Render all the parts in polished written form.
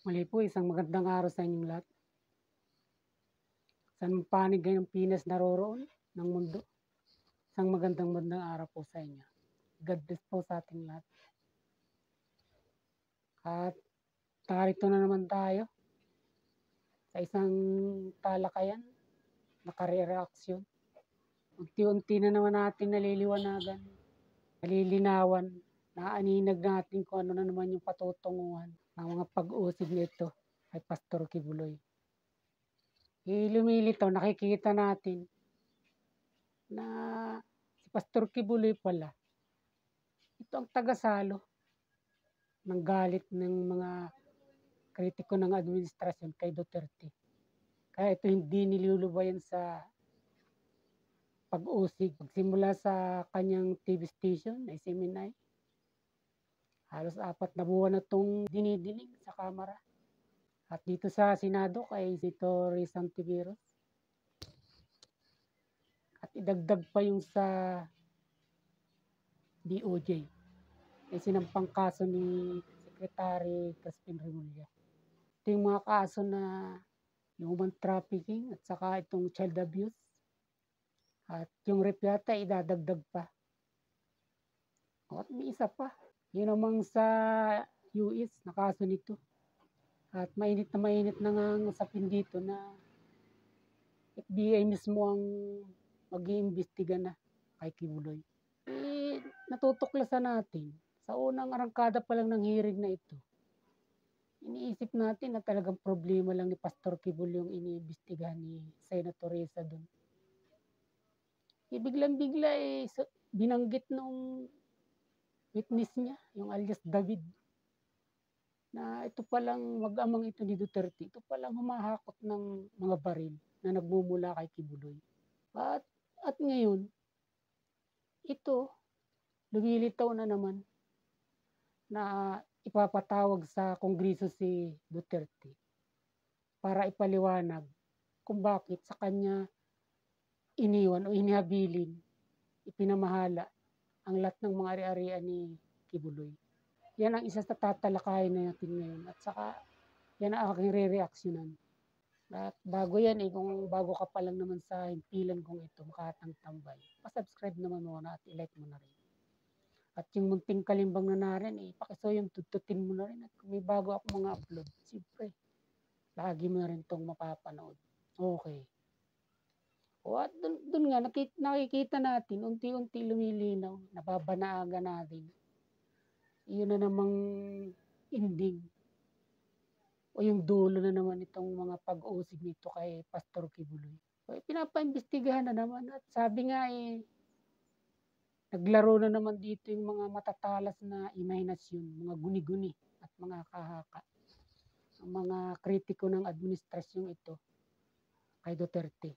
Muli po, isang magandang araw sa inyong lahat. Saan panig ng Pinas naroroon ng mundo. Isang magandang araw po sa inyo. God bless po sa ating lahat. At narito na naman tayo sa isang talakayan na kare-reaksyon. Unti-unti na naman natin naliliwanagan, nalilinawan, naaninag natin kung ano na naman yung patutunguhan ng mga pag-usig nito kay Pastor Kibuloy. Lumilitaw, nakikita natin na si Pastor Kibuloy pala, ito ang tagasalo ng galit ng mga kritiko ng administrasyon kay Duterte. Kaya ito hindi nilulubayan sa pag-usig. Magsimula sa kanyang TV station na SMNI, halos 4 na buwan na itong dinidinig sa Kamara. At dito sa Senado kay Senator Santiveros. At idagdag pa yung sa DOJ. May sinampang kaso ni Secretary Crispin Remulla. Ito yung mga kaso na human trafficking at saka itong child abuse. At yung rape yata idadagdag pa. At may isa pa. Yun namang sa US na kaso nito. At mainit na nga ang usapin dito na FBI mismo ang mag-iimbestiga na kay Kibuloy. Natutuklasan natin sa unang arangkada pa lang ng hearing na ito. Iniisip natin na talagang problema lang ni Pastor Kibuloy yung iniimbestigahan ni Senator Risa doon. Biglang-bigla binanggit nung witness niya, yung alias David, na ito palang mag-amang ito ni Duterte, ito palang humahakot ng mga baril na nagmumula kay Kibuloy. At ngayon, ito, lumilitaw na naman na ipapatawag sa Kongreso si Duterte para ipaliwanag kung bakit sa kanya iniwan o inihabilin, ipinamahala ang lahat ng mga ari-arian ni Kibuloy. Yan ang isa sa tatalakayin natin ngayon at saka yan ang aking re-reaksyonan. At bago yan kung bago ka pa lang naman sa himpilan kong ito, Makatang Tambay, pasubscribe naman muna at ilike mo na rin. At yung munting kalimbang na narin, pakiso yung tututin mo na rin. At kung may bago ako mga upload, siyempre, lagi mo na rin itong mapapanood. Okay. At dun nga, nakikita natin, unti-unti lumilinaw, nababanaaga natin. Iyon na namang ending o yung dulo na naman itong mga pag-usig nito kay Pastor Kibuloy. Pinapaimbestigahan na naman at sabi nga naglaro na naman dito yung mga matatalas na imahinasyon, mga guni-guni at mga kahaka. Ang mga kritiko ng administrasyon ito kay Duterte.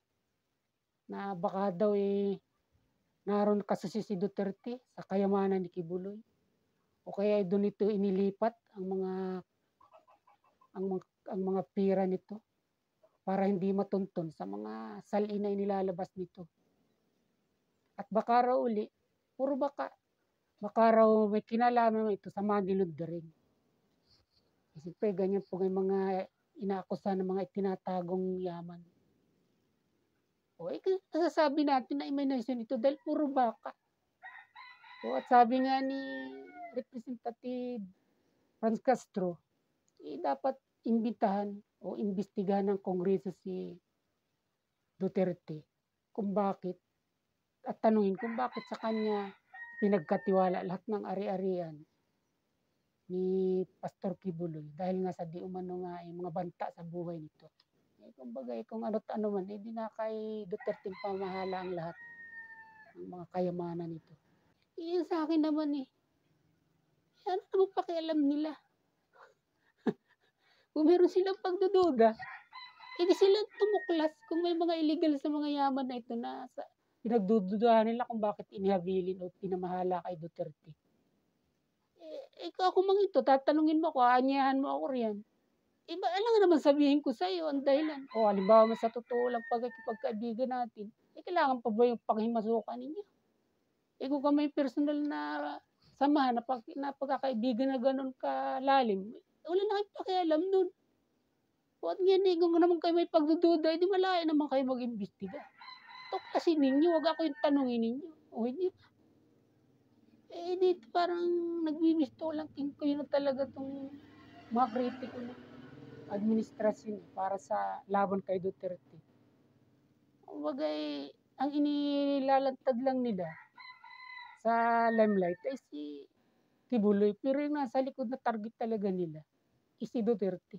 Na baka daw naroon kasi si Duterte sa kayamanan ni Kibuloy. O kaya doon ito inilipat ang mga pira nito para hindi matunton sa mga salin na inilalabas nito. At baka raw uli, puro baka raw may kinalaman ito sa money laundering. Siyempre, ganyan po yung mga inaakusa ng mga itinatagong yaman. O nasasabi natin na imahinasyon ito dahil puro baka. O at sabi nga ni Representative Franz Castro, dapat imbitahan o imbestigahan ng Kongreso si Duterte kung bakit at tanungin kung bakit sa kanya pinagkatiwala lahat ng ari-arian ni Pastor Kibuloy dahil nga sa di umano nga mga banta sa buhay nito. Kumbaga kung ano't ano man, di na kay Duterte pamahala ang lahat ng mga kayamanan nito. Yun sa akin naman ano naman pakialam nila? Kung meron silang pagdududa, hindi sila tumuklas kung may mga illegal sa mga yaman na ito na pinagdududahan nila kung bakit inihabilin o pinamahala kay Duterte. Ako mang ito, tatanungin mo ako, aanyahan mo ako riyan. Alam naman sabihin ko sa iyo ang dahilan. O halimbawa sa totoo lang pagkakaibigan natin, kailangan pa ba yung panghimasukan ninyo? Kung ka may personal na samahan na pagkakaibigan na ganun kalalim, wala na kayong pakialam nun. Ba't ngayon kung naman kayo may pagdududa, eh, di malaya naman kayo mag-imbestiga. Tuklasin ninyo, 'wag ako yung tanungin ninyo, o hindi dito parang nagbibisto lang kayo na talaga 'tong mga kritiko ng administrasyon para sa laban kay Duterte. Kumbaga, ang inilalantad lang nila sa limelight ay si Kibuloy, pero yung nasa likod na target talaga nila is si Duterte.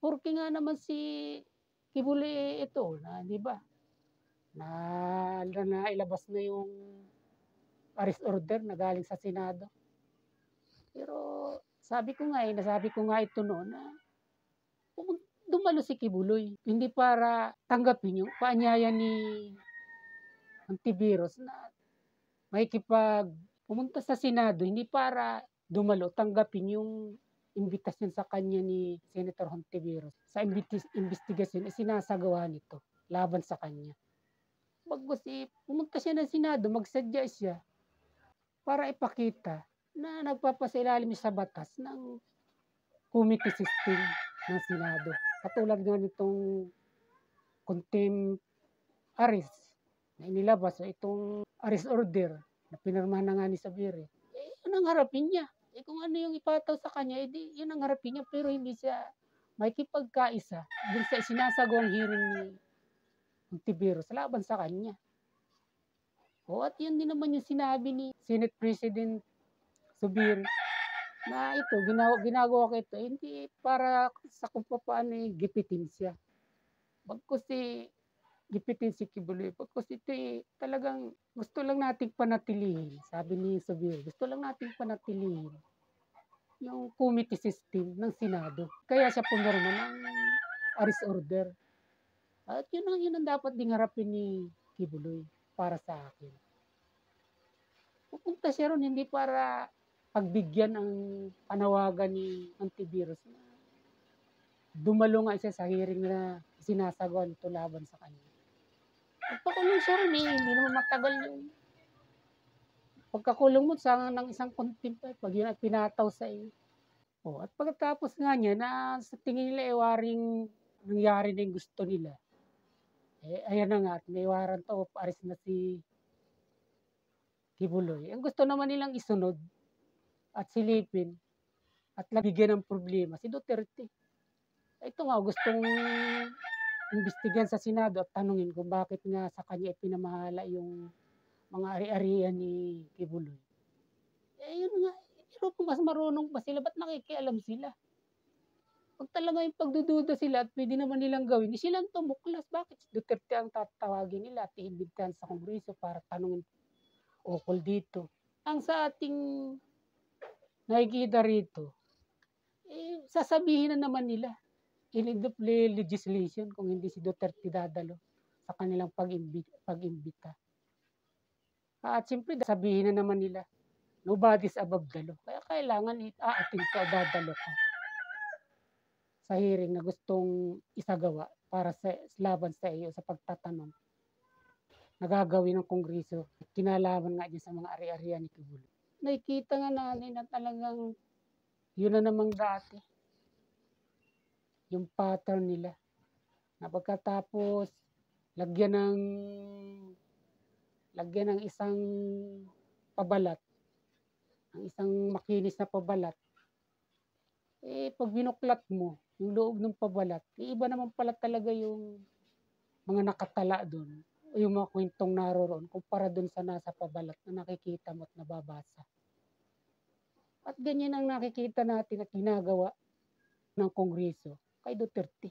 Porke nga naman si Kibuloy ito na 'di ba, na nailabas na yung arrest order na galing sa Senado. Pero nasabi ko nga ito noon na dumalo si Kibuloy, hindi para tanggapin yung paanyaya ni Hontiveros na pumunta sa Senado, hindi para dumalo, tanggapin yung imbitasyon sa kanya ni Senator Hontiveros sa investigasyon isinasagawa nito laban sa kanya. Bagkus pumunta siya ng Senado, magsadya siya para ipakita na nagpapasailalim sa batas ng committee system ng Senado. Katulad nga nitong contempt arrest na inilabas, itong arrest order na pinirmahan na nga ni Sabire. Yun ang harapin niya. Kung ano yung ipataw sa kanya, yun ang harapin niya, pero hindi siya makikipagkaisa dun sa sinasagawang hearing ni Hontiveros laban sa kanya. At yun din naman yung sinabi ni Senate President Zubiri na ito, ginagawa ko ito, hindi para sa kung paano gipitin siya. Bagkus gipitin si Kibuloy. Bagkus ito talagang gusto lang nating panatilihin, sabi ni Zubiri, gusto lang nating panatilihin yung committee system ng Senado. Kaya siya pumirma ng arrest order. At yun ang dapat ding harapin ni Kibuloy para sa akin. Pupunta siya ron hindi para pagbigyan ang panawagan ni Hontiveros na dumalo nga siya sa hearing na sinasagawa nito laban sa kanya. Pagpakulong siya ron hindi naman matagal yung pagkakulong mo ng isang contempt pag yun ay pinataw sa iyo. At pagkatapos nga niya na sa tingin nila waring nangyari na yung gusto nila. Ayan na nga, may warrant of arrest na si Kibuloy. Ang gusto naman nilang isunod at silipin at bigyan ng problema si Duterte. Ito nga, gustong imbestigahan sa Senado at tanungin kung bakit nga sa kanya pinamahala yung mga ari-arian ni Kibuloy. Yun nga, pero kung mas marunong pa sila, ba't nakikialam sila? Pag talaga yung pagdududa sila at pwede naman nilang gawin, silang tumuklas. Bakit si Duterte ang tatawagin nila at iimbitahan sa Kongreso para tanungin ukol dito? Ang sa ating nakikita rito, sasabihin na naman nila in the legislation kung hindi si Duterte dadalo sa kanilang pag-imbita. At siyempre, sabihin na naman nila, nobody's above the law. Kaya kailangan aating ka, dadalo ka sa hearing na gustong isagawa para sa laban sa iyo sa pagtatanong na gagawin ng Kongreso. Kinalaman nga dyan sa mga ari-arian ni Kibuloy. Nakikita nga natin na talagang yun na namang dati. Yung pattern nila. Na pagkatapos, lagyan ng isang pabalat, ang isang makinis na pabalat, pag binuklat mo, yung loob ng pabalat, iba naman pala talaga yung mga nakatala doon o yung mga kwentong naroroon kumpara doon sa nasa pabalat na nakikita mo at nababasa. At ganyan ang nakikita natin at ginagawa ng Kongreso kay Duterte.